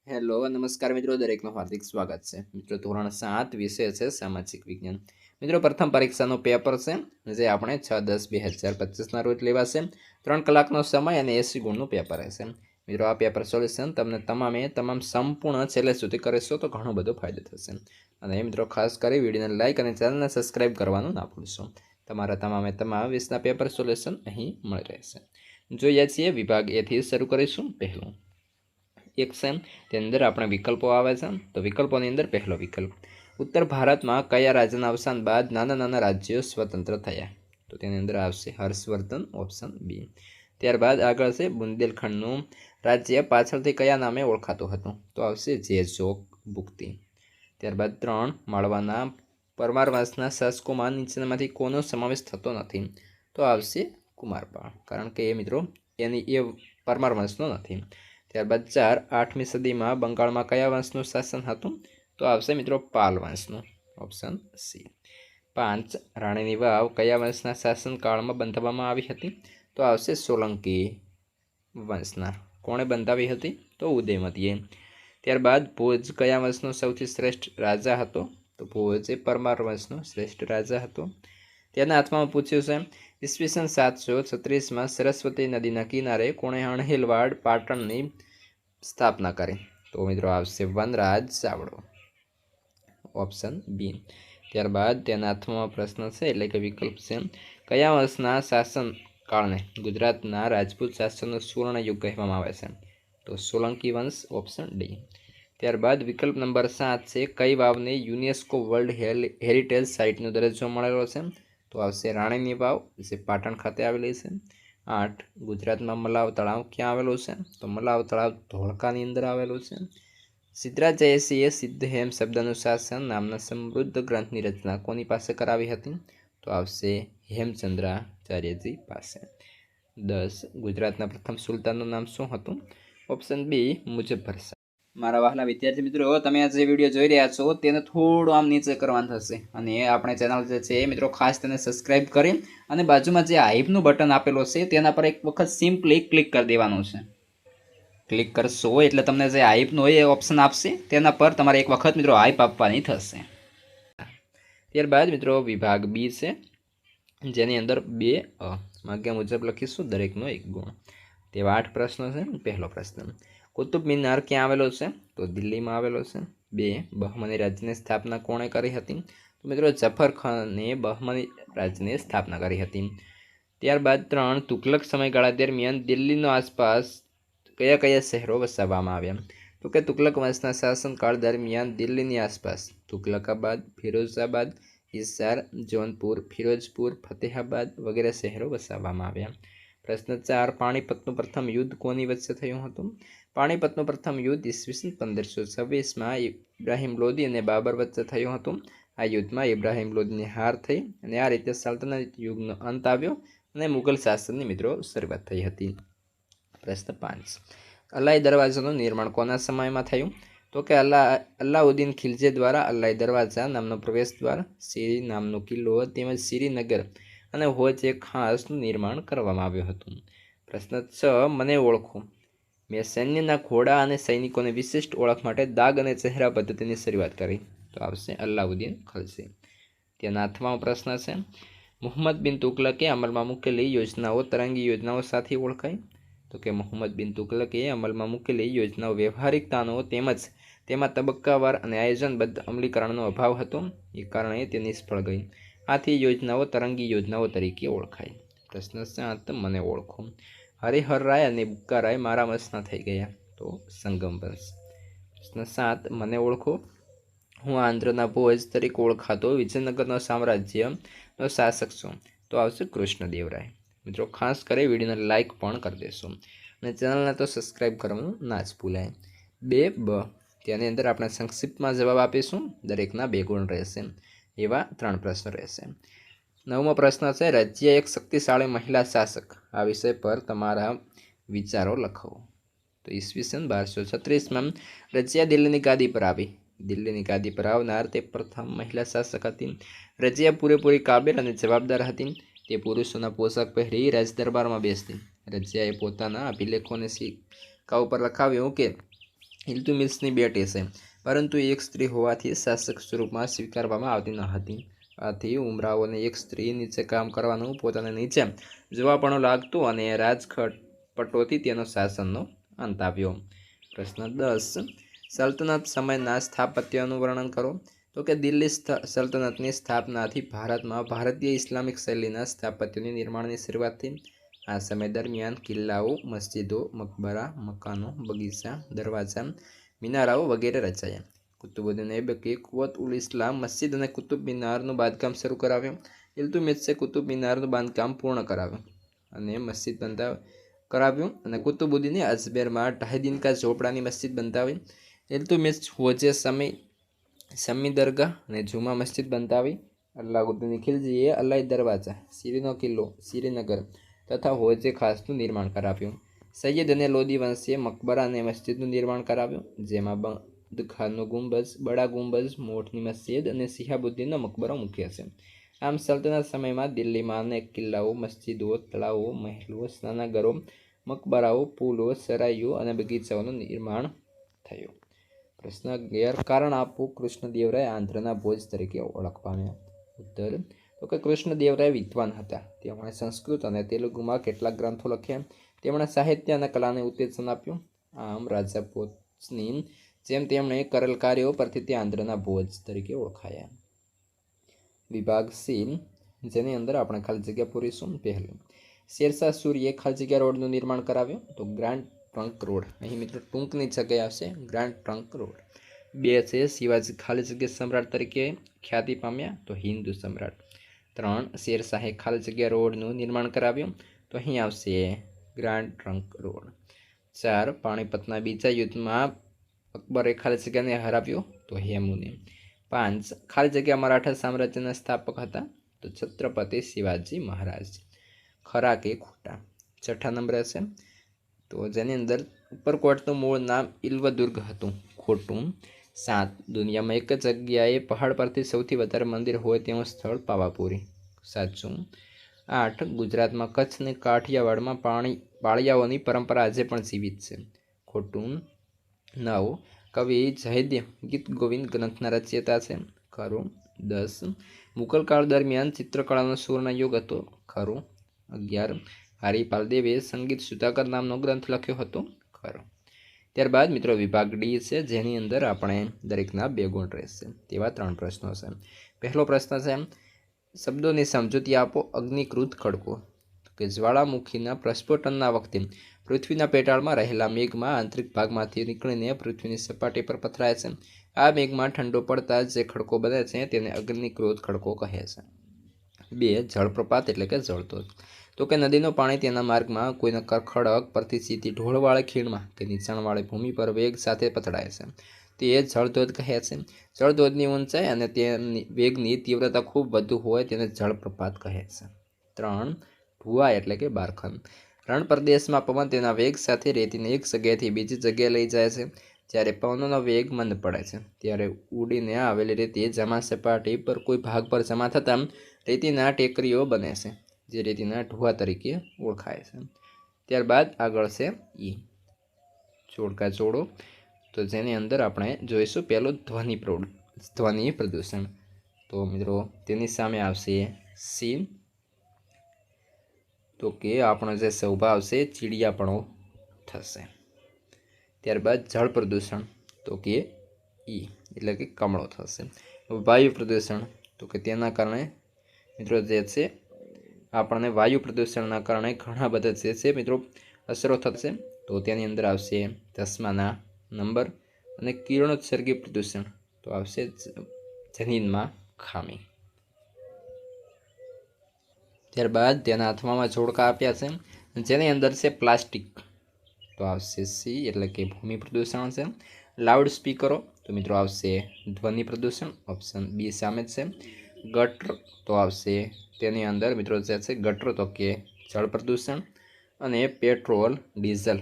Hello નમસ્કાર મિત્રો, દરેકનું હાર્દિક સ્વાગત છે. મિત્રો ધોરણ 7 વિષય છે સામાજિક વિજ્ઞાન. મિત્રો પ્રથમ પરીક્ષાનો પેપર છે જે આપણે 6/10/2025ના રોજ લેવાશે. 3 કલાકનો સમય અને 80 ગુણનું પેપર હશે. મિત્રો આ પેપર સોલ્યુશન તમને તમામ સંપૂર્ણ છેલ્લે સુધી કરશો તો ઘણો બધો ફાયદો થશે. અને મિત્રો ખાસ કરી વિડીયોને લાઇક અને ચેનલને સબસ્ક્રાઇબ કરવાનું ના ભૂલશો. તમારા તમામ વિષયના પેપર સોલ્યુશન અહીં મળી રહેશે. જોઈએ છીએ વિભાગ એ થી શરૂ કરીશું. પહેલું એક છે તેની અંદર આપણે વિકલ્પો આવે છે. તો વિકલ્પોની અંદર પહેલો વિકલ્પ, ઉત્તર ભારતમાં કયા રાજ્યના અવસાન બાદ નાના નાના રાજ્યો સ્વતંત્ર થયા? તો તેની અંદર આવશે હર્ષવર્ધન, ઓપ્શન બી. ત્યારબાદ આગળ છે બુંદેલખંડનું રાજ્ય પાછળથી કયા નામે ઓળખાતું હતું? તો આવશે જેજોગ ભુક્તિ. ત્યારબાદ 3, માળવાના પરમાર વંશના શાસકોમાં નીચેનામાંથી કોનો સમાવેશ થતો નથી? તો આવશે કુમારપાળ, કારણ કે એ મિત્રો એ પરમાર વંશનો નથી. ત્યારબાદ 4, 8મી સદીમાં બંગાળમાં કયા વંશનું શાસન હતું? તો આવશે મિત્રો પાલ વંશનું, ઓપ્શન સી. 5, રાણીની વાવ કયા વંશના શાસનકાળમાં બંધાવવામાં આવી હતી? તો આવશે સોલંકી વંશના. કોણે બંધાવી હતી? તો ઉદયમતીએ. ત્યારબાદ ભોજ કયા વંશનો સૌથી શ્રેષ્ઠ રાજા હતો? તો ભોજ એ પરમાર વંશનો શ્રેષ્ઠ રાજા હતો. તેના હાથમાં પૂછ્યું છે ઈસવીસન 736માં સરસ્વતી નદીના કિનારે કોણે અણહિલવાડ પાટણની સ્થાપના કરી? તો મિત્રો આવશે વનરાજ ચાવડો, ઓપ્શન બી. ત્યારબાદ તેના હાથમાં પ્રશ્ન છે એટલે કે વિકલ્પ છે, કયા વંશના શાસન કાળને ગુજરાતના રાજપૂત શાસનનો સુવર્ણ યુગ કહેવામાં આવે છે? તો સોલંકી વંશ, ઓપ્શન ડી. ત્યારબાદ વિકલ્પ નંબર 7 છે, કઈ વાવને યુનેસ્કો વર્લ્ડ હેરિટેજ સાઇટનો દરજ્જો મળેલો છે? તો આવશે રાણીની વાવ, જે પાટણ ખાતે આવેલી છે. 8, ગુજરાતમાં મલાવ તળાવ ક્યાં આવેલું છે? તો મલાવ તળાવ ધોળકાની અંદર આવેલું છે. સિદ્ધરાજ જયસિંહે સિદ્ધહેમ શબ્દનું શાસન નામના સમૃદ્ધ ગ્રંથની રચના કોની પાસે કરાવી હતી? તો આવશે હેમચંદ્રાચાર્યજી પાસે. 10, ગુજરાતના પ્રથમ સુલતાનનું નામ શું હતું? Option B Muzaffar Shah. મારા વહાલા વિદ્યાર્થી મિત્રો, તમે આ જે વિડીયો જોઈ રહ્યા છો તેને થોડું આમ નીચે કરવાનું થશે, અને આપણે ચેનલ જે છે મિત્રો ખાસ તેને સબસ્ક્રાઇબ કરી અને બાજુમાં જે હાઈપનું બટન આપેલું છે તેના પર એક વખત સિમ્પલી ક્લિક કરી દેવાનું છે. ક્લિક કરશો એટલે તમને જે હાઈપનું હોય એ ઓપ્શન આપશે, તેના પર તમારે એક વખત મિત્રો હાઈપ આપવાની થશે. ત્યારબાદ મિત્રો વિભાગ બી છે, જેની અંદર 2 માગ્યા મુજબ લખીશું, દરેકનો 1 ગુણ. તેવા 8 પ્રશ્નો છે. પહેલો પ્રશ્ન, કુતુબ મિનાર ક્યાં આવેલો છે? તો દિલ્હીમાં આવેલો છે. 2, બહમની રાજ્યની સ્થાપના કોણે કરી હતી? તો મિત્રો જફર ખાને બહમની રાજ્યની સ્થાપના કરી હતી. ત્યારબાદ 3, તુગલક સમયગાળા દરમિયાન દિલ્હીનો આસપાસ કયા કયા શહેરો વસાવવામાં આવ્યા? તો કે તુગલક વંશના શાસનકાળ દરમિયાન દિલ્હીની આસપાસ તુગલકાબાદ, ફિરોઝાબાદ, હિસાર, જૌનપુર, ફિરોજપુર, ફતેહાબાદ વગેરે શહેરો વસાવવામાં આવ્યા. પ્રશ્ન 4, પાણીપતનું પ્રથમ યુદ્ધ કોની વચ્ચે થયું હતું? પાણીપતનું પ્રથમ યુદ્ધ ઈસવીસન 1526માં ઇબ્રાહિમ લોદી અને બાબર વચ્ચે થયું હતું. આ યુદ્ધમાં ઇબ્રાહિમ લોદીની હાર થઈ અને આ રીતે સલ્તનત યુગનો અંત આવ્યો અને મુગલ શાસનની મિત્રો શરૂઆત થઈ હતી. પ્રશ્ન 5, અલાઈ દરવાજાનું નિર્માણ કોના સમયમાં થયું? તો કે અલાઉદ્દીન ખિલજી દ્વારા અલાઈ દરવાજા નામનો પ્રવેશદ્વાર, સિરી નામનો કિલ્લો તેમજ શ્રીનગર અને હોજ એક ખાસનું નિર્માણ કરવામાં આવ્યું હતું. પ્રશ્ન 6, મને ઓળખો. મેં સૈન્યના ઘોડા અને સૈનિકોની વિશિષ્ટ ઓળખ માટે દાગ અને ચહેરા પદ્ધતિની શરૂઆત કરી. તો આવશે અલાઉદ્દીન ખલજી. તેના 8મો પ્રશ્ન છે, મુહમ્મદ બિન તુગલકે અમલમાં મૂકેલી યોજનાઓ તરંગી યોજનાઓ સાથે ઓળખાય? તો કે મુહમ્મદ બિન તુગલકે અમલમાં મૂકેલી યોજનાઓ વ્યવહારિકતાનો તેમજ તેમાં તબક્કાવાર અને આયોજનબદ્ધ અમલીકરણનો અભાવ હતો, એ કારણે તે નિષ્ફળ ગઈ. આથી યોજનાઓ તરંગી યોજનાઓ તરીકે ઓળખાય. પ્રશ્ન 7, મને ઓળખો. હરિહર રાય અને બુક્કારાય મારા વંશના થઈ ગયા. તો સંગમ વંશ. પ્રશ્ન 7, મને ઓળખો. હું આંધ્રના ભોજ તરીકે ઓળખાતો વિજયનગરનો સામ્રાજ્યનો શાસક છું. તો આવશે કૃષ્ણદેવરાય. મિત્રો ખાસ કરી વિડીયોને લાઇક પણ કરી દેશો અને ચેનલને તો સબસ્ક્રાઈબ કરવાનું ના જ ભૂલાય. 2 તેની અંદર આપણે સંક્ષિપ્તમાં જવાબ આપીશું, દરેકના 2 ગુણ રહેશે. એવા 3 પ્રશ્નો રહેશે. 9મો પ્રશ્ન છે, રાજ્ય એક શક્તિશાળી મહિલા શાસક. આ વિષય પર તમારા વિચારો લખો. તો ઈસવીસન 1236માં રજિયા દિલ્હીની ગાદી પર આવી. દિલ્હીની ગાદી પર આવનાર તે પ્રથમ મહિલા શાસક હતી. રજિયા પૂરેપૂરી કાબિલ અને જવાબદાર હતી. તે પુરુષોના પોશાક પહેરી રાજદરબારમાં બેસતી. રજિયાએ પોતાના અભિલેખોને સિક્કા ઉપર લખાવ્યું કે ઇલ્તુમિશની બેટી છે, પરંતુ એક સ્ત્રી હોવાથી શાસક સ્વરૂપમાં સ્વીકારવામાં આવતી ન હતી. આથી ઉમરાવોને એક સ્ત્રી નીચે કામ કરવાનું, પોતાને નીચે જોવાપણું લાગતું અને રાજખટપટોથી તેનો શાસનનો અંત આવ્યો. પ્રશ્ન 10. સલ્તનત સમયના સ્થાપત્યનું વર્ણન કરો. તો કે દિલ્હી સલ્તનતની સ્થાપનાથી ભારતમાં ભારતીય ઇસ્લામિક શૈલીના સ્થાપત્યની નિર્માણની શરૂઆત થઈ. આ સમય દરમિયાન કિલ્લાઓ, મસ્જિદો, મકબરા, મકાનો, બગીચા, દરવાજા, મિનારાઓ વગેરે રચાયા. કુતુબુદ્દીન ઐબકે કુવત ઉલ ઇસ્લામ મસ્જિદ અને કુતુબ મિનારનું બાંધકામ શરૂ કરાવ્યું. ઇલ્તુમિશે કુતુબ મિનારનું બાંધકામ પૂર્ણ કરાવ્યું અને મસ્જિદ કરાવ્યું અને કુતુબુદ્દીને અજમેરમાં 2.5 દિનકા ઝોપડાની મસ્જિદ બંધાવી. ઇલ્તુમિશ હોજે શમી દરગાહ અને જુમા મસ્જિદ બંધાવી. અલાઉદ્દીન ખિલજીએ અલાઈ દરવાજા, શીરીનો કિલ્લો, શ્રીનગર તથા હોજે ખાસનું નિર્માણ કરાવ્યું. સૈયદ અને લોદી વંશીએ મકબરા અને મસ્જિદનું નિર્માણ કરાવ્યું, જેમાં બદખાનનો ગુંબજ, બડા ગુંબજ, મોઠની મસ્જિદ અને શિહાબુદ્દીનનો મકબરો મુખ્ય છે. આમ સલ્તનત સમયમાં દિલ્હીમાં અનેક કિલ્લાઓ, મસ્જિદો, તળાવો, મહેલો, સ્નાનાગરો, મકબરાઓ, પુલો, સરાઈઓ અને બગીચાઓનું નિર્માણ થયું. પ્રશ્ન 11. કારણ આપો. કૃષ્ણદેવરાય આંધ્રના ભોજ તરીકે ઓળખ પામ્યા. ઉત્તર. તો કે કૃષ્ણદેવરાય વિદ્વાન હતા. તેમણે સંસ્કૃત અને તેલુગુમાં કેટલાક ગ્રંથો લખ્યા. તેમણે સાહિત્ય અને કલાને ઉત્તેજન આપ્યું. આમ રાજા ભોજની જેમ તેમણે કરેલ કાર્યો પરથી તે આંધ્રના ભોજ તરીકે ઓળખાયા. વિભાગ સી, જેની અંદર આપણે ખાલી જગ્યા પૂરીશું. પહેલું, શેરશાહ સૂરીએ ખાલી જગ્યા રોડનું નિર્માણ કરાવ્યું. તો ગ્રાન્ડ ટ્રંક રોડ. અહીં મિત્રો ટૂંકની જગ્યાએ આવશે ગ્રાન્ડ ટ્રંક રોડ. 2 છે, શિવાજી ખાલી જગ્યા સમ્રાટ તરીકે ખ્યાતિ પામ્યા. તો હિન્દુ સમ્રાટ. 3, શેરશાહે ખાલી જગ્યા રોડનું નિર્માણ કરાવ્યું. તો અહીં આવશે ગ્રાન્ડ ટ્રંક રોડ. 4, પાણીપતના બીજા યુદ્ધમાં અકબરે ખાલી જગ્યાને હરાવ્યો. તો હેમુને. 5, ખાલી જગ્યા મરાઠા સામ્રાજ્યના સ્થાપક હતા. તો છત્રપતિ શિવાજી મહારાજ. ખરા કે ખોટા? 6 નંબરે છે. તો જેની અંદર ઉપરકોટનું મૂળ નામ ઇલ્વદુર્ગ હતું. ખોટું. 7, દુનિયામાં એક જ જગ્યાએ પહાડ પરથી સૌથી વધારે મંદિર હોય તેવું સ્થળ પાવાપુરી. સાચું. 8, ગુજરાતમાં કચ્છ અને કાઠિયાવાડમાં પાળિયાઓની પરંપરા આજે પણ જીવિત છે. ખોટું. 9, કવિ જયદેવ ગીત ગોવિંદ ગ્રંથના રચયિતા છે. ખરું. 10, મુઘલ કાળ દરમિયાન ચિત્રકળાનો સુવર્ણયુગ હતો. ખરું. 11, હરિપાલ દેવે સંગીત સુધાકર નામનો ગ્રંથ લખ્યો હતો. ખરું. ત્યારબાદ મિત્રો વિભાગ ડી છે, જેની અંદર આપણે દરેકના 2 ગુણ રહેશે. તેવા 3 પ્રશ્નો છે. પહેલો પ્રશ્ન છે, શબ્દોની સમજૂતી આપો. અગ્નિકૃત ખડકો. કે જ્વાળામુખીના પ્રસ્ફોટનના વખતે પૃથ્વીના પેટાળમાં રહેલા મેઘમાં આંતરિક ભાગમાંથી નીકળીને પૃથ્વીની સપાટી પર પથરાય છે. આ મેઘમાં ઠંડો પડતા જે ખડકો બને છે તેને અગ્નિકૃત ખડકો કહે છે. 2, જળપ્રપાત એટલે કે જળધોધ. તો કે નદીનું પાણી તેના માર્ગમાં કોઈ ખડક પરથી સીધી ઢોળવાળી ખીણમાં કે નીચાણવાળી ભૂમિ પર વેગ સાથે પથરાય છે. તે જળધોધ કહે છે. જળધોધની ઊંચાઈ અને તેની વેગની તીવ્રતા ખૂબ વધુ હોય તેને જળપ્રપાત કહે છે. 3, ભુવા એટલે કે બારખન. રણ પ્રદેશમાં પવન તેના વેગ સાથે રેતીને એક જગ્યાએથી બીજી જગ્યાએ લઈ જાય છે. જ્યારે પવનનો વેગ મંદ પડે છે ત્યારે ઉડીને આવેલી રેતી જમા સપાટી પર કોઈ ભાગ પર જમા થતાં રેતીના ટેકરીઓ બને છે, જે રેતીના ઢુવા તરીકે ઓળખાય છે. ત્યારબાદ આગળ છે ઈ, જોડકા જોડો. તો જેની અંદર આપણે જોઈશું પહેલું ધ્વનિ પ્રદૂષણ. તો મિત્રો તેની સામે આવશે સી. તો કે આપણો જે સ્વભાવ છે ચીડિયાપણો થશે. ત્યારબાદ જળ પ્રદૂષણ. તો કે ઈ એટલે કે કમળો થશે. વાયુ પ્રદૂષણ. તો કે તેના કારણે મિત્રો જે છે આપણને વાયુ પ્રદૂષણના કારણે ઘણા બધા જે છે મિત્રો અસરો થશે. તો તેની અંદર આવશે ચશ્માના નંબર અને કિરણોત્સર્ગી પ્રદૂષણ. તો આવશે જનીનમાં ખામી. ત્યારબાદ તેના હાથમાં જોડકા આપ્યા છે, જેની અંદર છે પ્લાસ્ટિક. તો આવશે સી એટલે કે ભૂમિ પ્રદૂષણ છે. લાઉડ સ્પીકરો. તો મિત્રો આવશે ધ્વનિ પ્રદૂષણ. ઓપ્શન બી સામે છે. ગટર. તો આવશે તેની અંદર મિત્રો જે છે ગટર તો કે જળ પ્રદૂષણ. અને પેટ્રોલ ડીઝલ.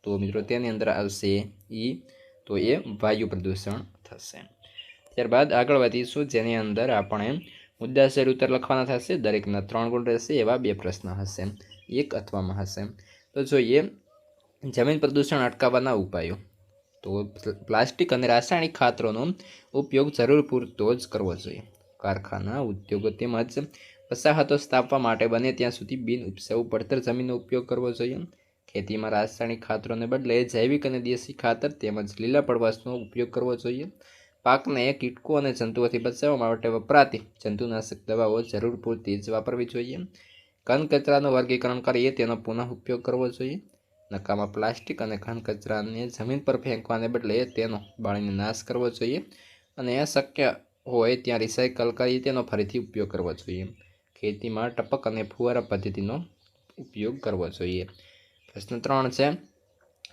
તો મિત્રો તેની અંદર આવશે ઈ, તો એ વાયુ પ્રદૂષણ થશે. ત્યારબાદ આગળ વધીશું, જેની અંદર આપણે મુદ્દાસર ઉત્તર લખવાના થશે. દરેકના 3 ગુણ રહેશે. એવા 2 પ્રશ્ન હશે, 1 અથવામાં હશે. તો જોઈએ જમીન પ્રદૂષણ અટકાવવાના ઉપાયો. તો પ્લાસ્ટિક અને રાસાયણિક ખાતરોનો ઉપયોગ જરૂર પૂરતો જ કરવો જોઈએ. કારખાના, ઉદ્યોગો તેમજ વસાહતો સ્થાપવા માટે બને ત્યાં સુધી બિન ઉપસાઉ પડતર જમીનનો ઉપયોગ કરવો જોઈએ. ખેતીમાં રાસાયણિક ખાતરોને બદલે જૈવિક અને દેશી ખાતર તેમજ લીલા પડવાશનો ઉપયોગ કરવો જોઈએ. પાકને કીટકો અને જંતુઓથી બચાવવા માટે વપરાતી જંતુનાશક દવાઓ જરૂર પૂરતી જ વાપરવી જોઈએ. ઘન કચરાનું વર્ગીકરણ કરીએ તેનો પુનઃ ઉપયોગ કરવો જોઈએ. નકામા પ્લાસ્ટિક અને ઘન કચરાને જમીન પર ફેંકવાને બદલે તેનો બાળીને નાશ કરવો જોઈએ અને શક્ય હોય ત્યાં રિસાયકલ કરી તેનો ફરીથી ઉપયોગ કરવો જોઈએ. ખેતીમાં ટપક અને ફુવારા પદ્ધતિનો ઉપયોગ કરવો જોઈએ. પ્રશ્ન 3 છે,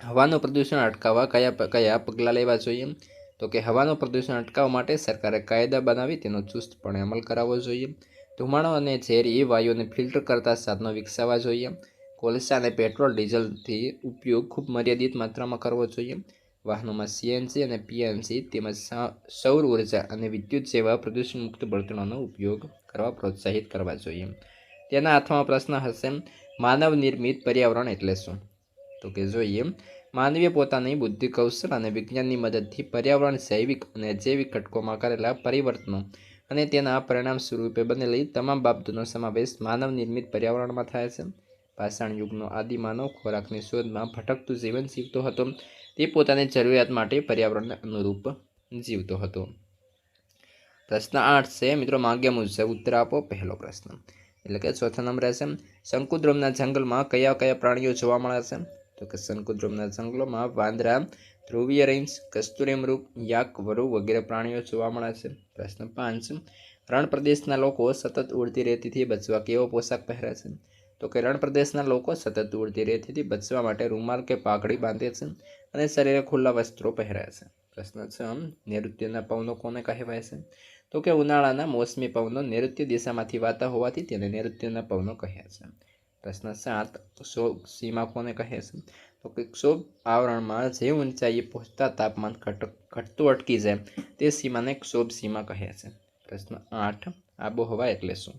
હવાનું પ્રદૂષણ અટકાવવા કયા પગલાં લેવા જોઈએ? તો કે હવાનું પ્રદૂષણ અટકાવવા માટે સરકારે કાયદા બનાવી તેનો ચુસ્તપણે અમલ કરાવવો જોઈએ. ધુમાડો અને ઝેરી વાયુઓને ફિલ્ટર કરતા સાધનો વિકસાવવા જોઈએ. કોલસા અને પેટ્રોલ ડીઝલથી ઉપયોગ ખૂબ મર્યાદિત માત્રામાં કરવો જોઈએ. વાહનોમાં સીએનજી અને પીએનજી તેમજ સૌર ઉર્જા અને વિદ્યુત જેવા પ્રદૂષણ મુક્ત બળતણોનો ઉપયોગ કરવા પ્રોત્સાહિત કરવા જોઈએ. તેના હાથમાં પ્રશ્ન હશે, માનવ નિર્મિત પર્યાવરણ એટલે શું? તો કે જોઈએ, માનવીએ પોતાની બુદ્ધિ, કૌશલ અને વિજ્ઞાનની મદદથી પર્યાવરણ, જૈવિક અને અજૈવિક ઘટકોમાં કરેલા પરિવર્તનો અને તેના પરિણામ સ્વરૂપે બનેલી તમામ બાબતોનો સમાવેશ માનવ નિર્મિત પર્યાવરણમાં થાય છે. પાષાણ યુગનો આદિમાનવ ખોરાકની શોધમાં ભટકતું જીવન જીવતો હતો. તે પોતાની જરૂરિયાત માટે પર્યાવરણને અનુરૂપ જીવતો હતો. પ્રશ્ન 8 છે મિત્રો, માંગ્યા મુજબ ઉત્તર આપો. પહેલો પ્રશ્ન એટલે કે ચોથા નંબરે છે, શંકુદ્રુમના જંગલમાં કયા પ્રાણીઓ જોવા મળે છે? તો કે શંકુદ્રુમના જંગલોમાં વાંદરા, ધ્રુવીય રીંછ, કસ્તુરી મૃગ, યાક, વરુ વગેરે પ્રાણીઓ જોવા મળે છે. પ્રશ્ન 5, રણ પ્રદેશના લોકો સતત ઉડતી રેતીથી બચવા કેવો પોશાક પહેરે છે? તો કે રણ પ્રદેશના લોકો સતત ઉડતી રેતીથી બચવા માટે રૂમાલ કે પાઘડી બાંધે છે અને શરીરે ખુલ્લા વસ્ત્રો પહેરે છે. પ્રશ્ન 6, નૈઋત્યના પવનો કોને કહેવાય છે? તો કે ઉનાળાના મોસમી પવનો નૈઋત્ય દિશામાંથી વાતા હોવાથી તેને નૈઋત્યના પવનો કહે છે. પ્રશ્ન 7, ક્ષોભ સીમા કોને કહે છે? તો કે ક્ષોભ આવરણમાં જે ઊંચાઈએ પહોંચતા તાપમાન ઘટતું અટકી જાય તે સીમાને ક્ષોભ સીમા કહે છે. પ્રશ્ન 8, આબોહવા એટલે શું?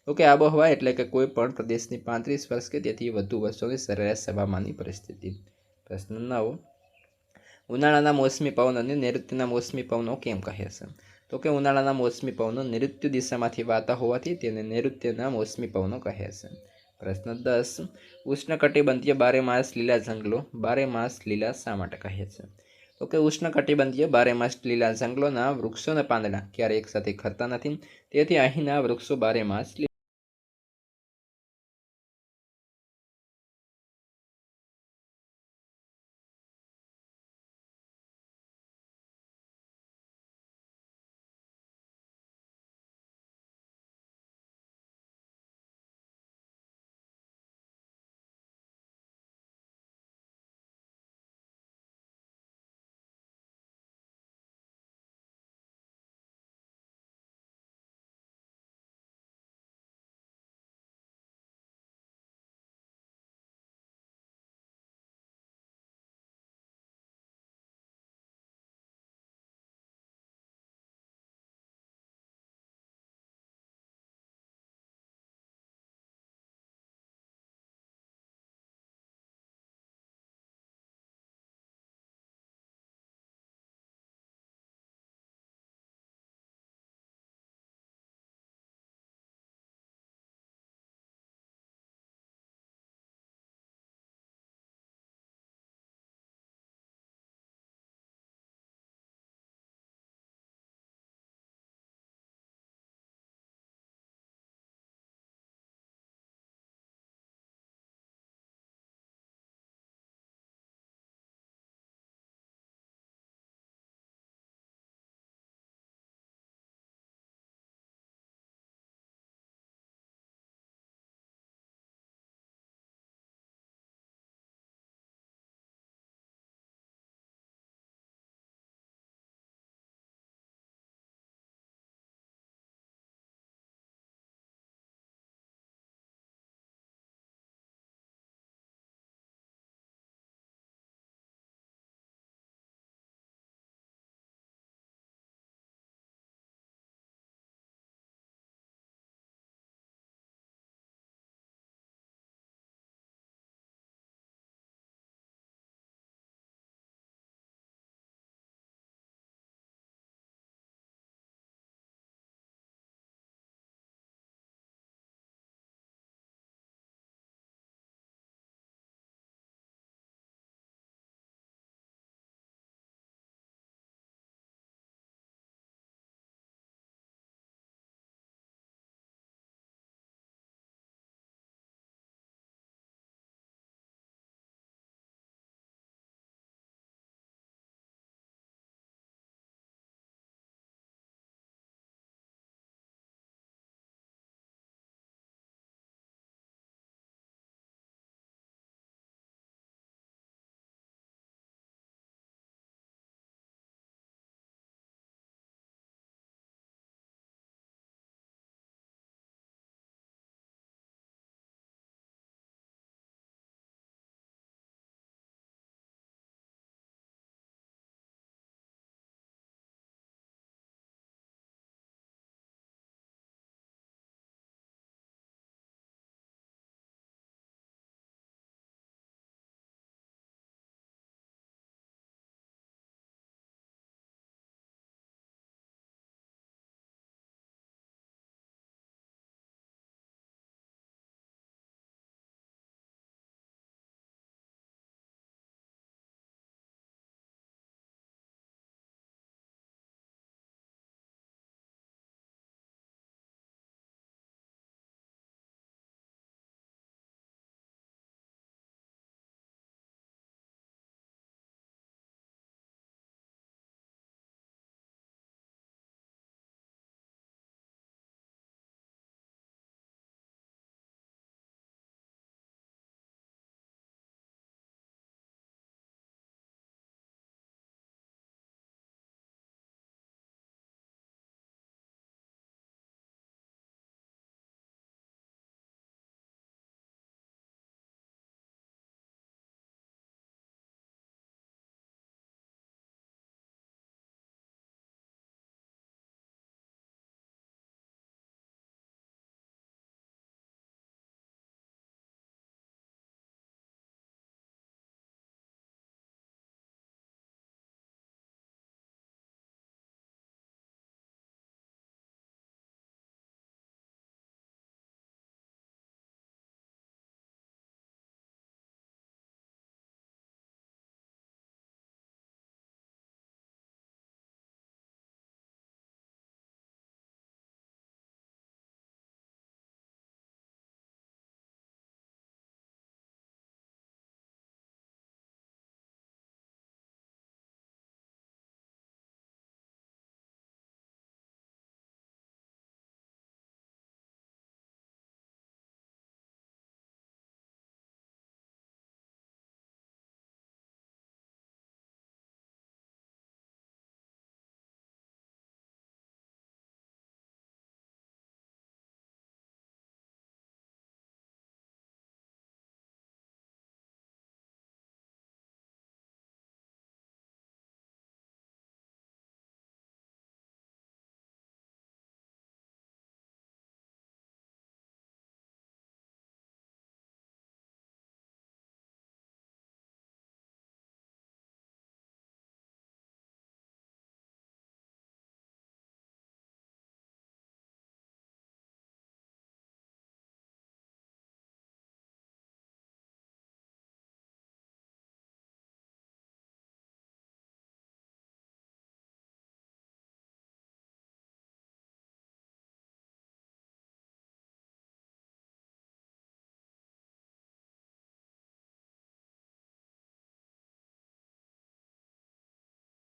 તો કે આબોહવા એટલે કે કોઈ પણ પ્રદેશની 35 વર્ષ કે તેથી વધુ વર્ષોની સરેરાશ હવામાનની પરિસ્થિતિ. પ્રશ્ન 9, ઉનાળાના મોસમી પવનોને નૈઋત્યના મોસમી પવનો કેમ કહે છે? તો કે ઉનાળાના મોસમી પવનો નૈઋત્ય દિશામાંથી વાતા હોવાથી તેને નૈઋત્યના મોસમી પવનો કહે છે. પ્રશ્ન 10, ઉષ્ણકટિબંધીય બારેમાસ લીલા જંગલો બારેમાસ લીલા શા માટે કહે છે? તો કે ઉષ્ણકટિબંધીય બારેમાસ લીલા જંગલોના વૃક્ષોના પાંદડા ક્યારેય એકસાથે ખરતા નથી, તેથી અહીંના વૃક્ષો બારેમાસ